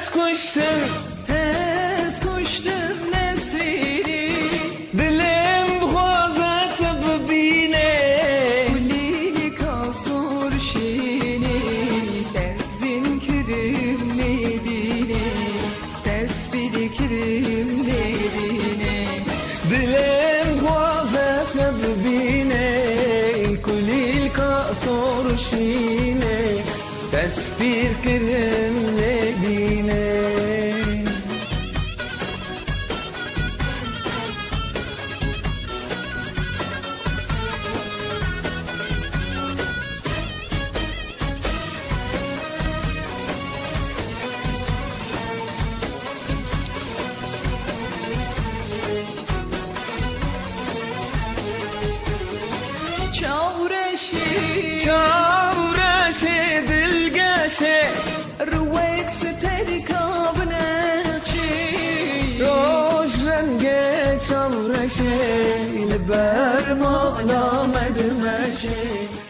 tez kuştum nesini Dilim bixwazet bibîne kulî kasor şînî tezin kirim nedîne tespîd kirim nedîne Dilim bixwazet bibîne kulîl kasor şîne Tespîr kirim nedîne çavreşi dilgeşe رويك ستركب ناچي روشنگه چاورشه لبر مالا مدمشه